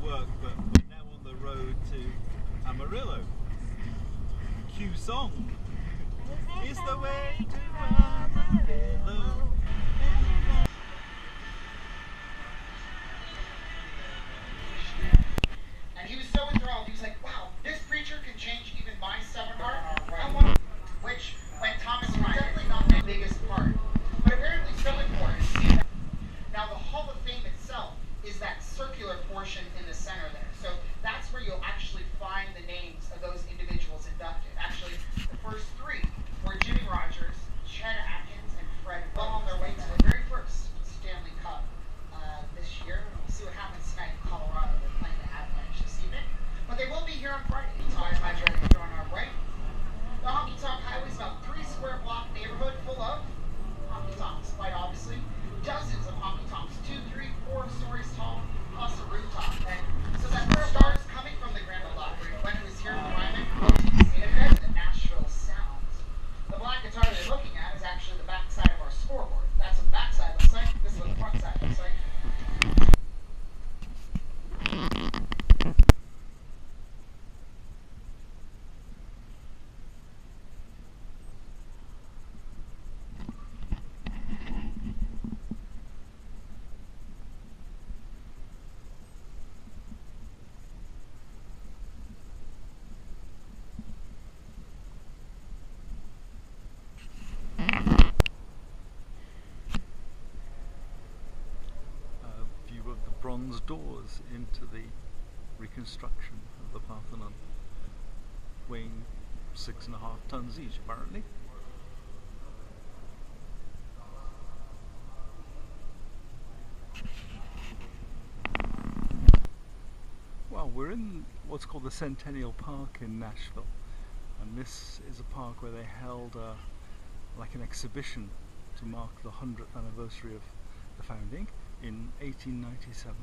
work, but we're now on the road to Amarillo. Cue song. It's the way to Amarillo. And he was so enthralled, he was like, wow, this preacher can change even my stubborn heart. I want, which, when Thomas was definitely not the biggest part, but apparently so important. Now the Hall of Fame itself is that circular portion in the center there. So that's where you'll actually find the names of those individuals inducted. Actually, the first three were Jimmy Rogers, Chet Atkins, and Fred, well on their way to the very first Stanley Cup this year. We'll see what happens tonight in Colorado. They're playing the Avalanche this evening. But they will be here on Friday. Time my journey on our right. The Honky Tonk Highway is about 3 square block neighborhood full of honky tonks, quite obviously. Dozens of honky tonks, 2, 3, 4 stories tall, plus a rooftop. And so that stars coming from the Grand Ole Opry when it was here in Wyoming, the Nashville sounds. The black guitar they're looking at is actually the back side of our scoreboard. That's what the back side looks like. This is what the front side looks like. Bronze doors into the reconstruction of the Parthenon, weighing 6.5 tons each apparently. Well, we're in what's called the Centennial Park in Nashville, and this is a park where they held like an exhibition to mark the 100th anniversary of the founding in 1897,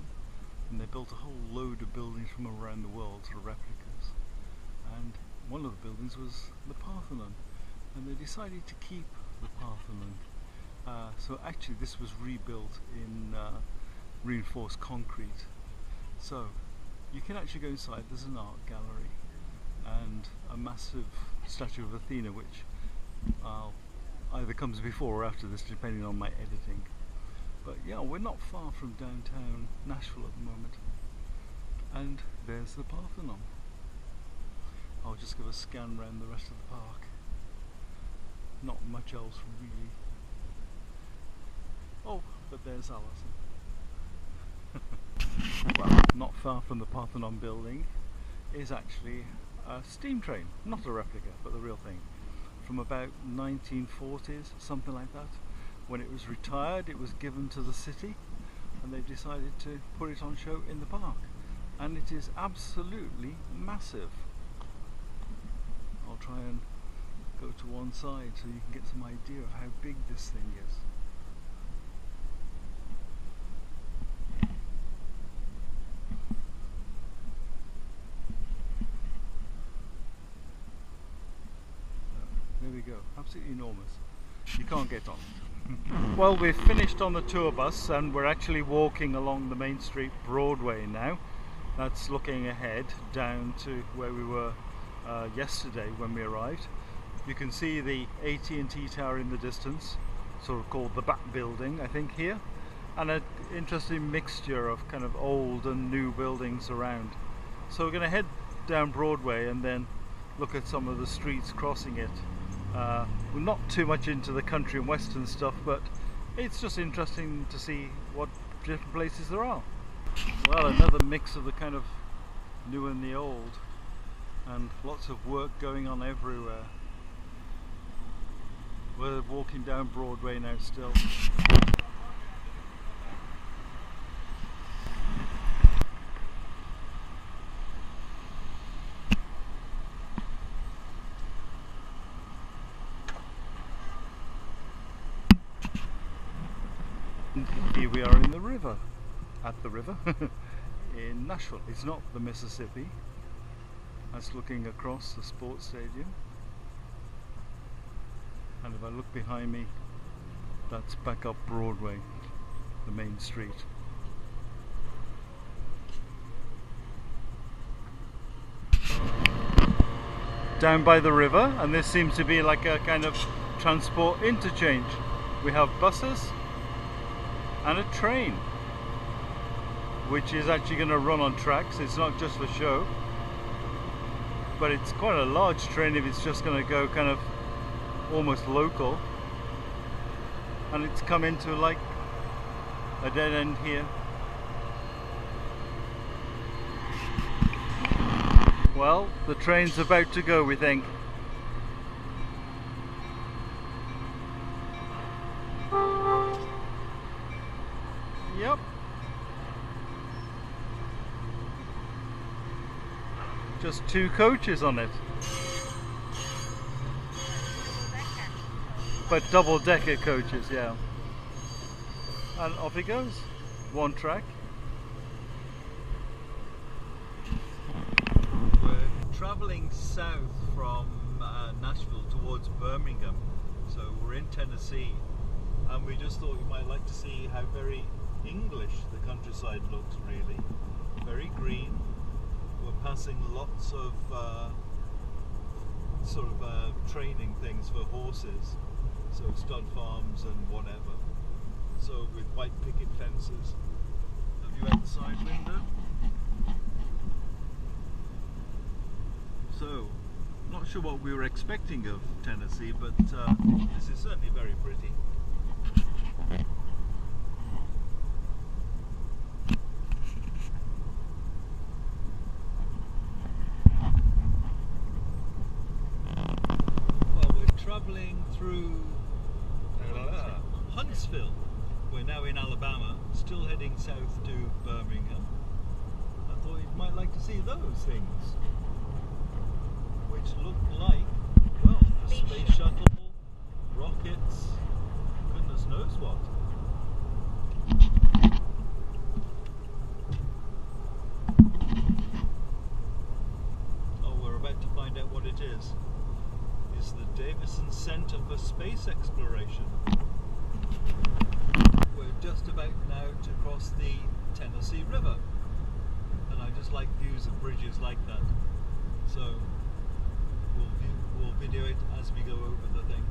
and they built a whole load of buildings from around the world, sort of replicas, and one of the buildings was the Parthenon, and they decided to keep the Parthenon. So actually this was rebuilt in reinforced concrete, so you can actually go inside. There's an art gallery and a massive statue of Athena, which either comes before or after this depending on my editing. But yeah, we're not far from downtown Nashville at the moment. And there's the Parthenon. I'll just give a scan around the rest of the park. Not much else really. Oh, but there's Alison. Well, not far from the Parthenon building is actually a steam train. Not a replica, but the real thing. From about 1940s, something like that. When it was retired, it was given to the city, and they've decided to put it on show in the park, and it is absolutely massive. I'll try and go to one side so you can get some idea of how big this thing is. There we go, absolutely enormous. You can't get on. Well, we've finished on the tour bus and we're actually walking along the main street, Broadway now. That's looking ahead down to where we were yesterday when we arrived. You can see the AT&T tower in the distance, sort of called the Bat Building, I think, here, and an interesting mixture of kind of old and new buildings around. So we're going to head down Broadway and then look at some of the streets crossing it. We're not too much into the country and western stuff, but it's just interesting to see what different places there are. Well, another mix of the kind of new and the old, and lots of work going on everywhere. We're walking down Broadway now still. Here we are in the river, at the river, in Nashville. It's not the Mississippi. That's looking across the sports stadium. And if I look behind me, that's back up Broadway, the main street. down by the river, and this seems to be like a kind of transport interchange. We have buses and a train, which is actually going to run on tracks. It's not just for show, but it's quite a large train if it's just going to go kind of almost local. And it's come into like a dead end here. Well, the train's about to go, we think. Yep. Just 2 coaches on it. But double-decker coaches, yeah. And off it goes. 1 track. We're traveling south from Nashville towards Birmingham. So we're in Tennessee. And we just thought you might like to see how very English the countryside looks, really. Very green. We're passing lots of training things for horses. So stud farms and whatever. So with white picket fences. Have you outside, Linda? So, not sure what we were expecting of Tennessee, but this is certainly very pretty. Well, we're travelling through Huntsville. We're now in Alabama, still heading south to Birmingham. I thought you might like to see those things, which look like, well, a space shuttle, rockets, goodness knows what. Oh, we're about to find out what it is. It's the Davison Center for Space Exploration. We're just about now to cross the Tennessee River, and I just like views of bridges like that, so we'll video it as we go over the thing.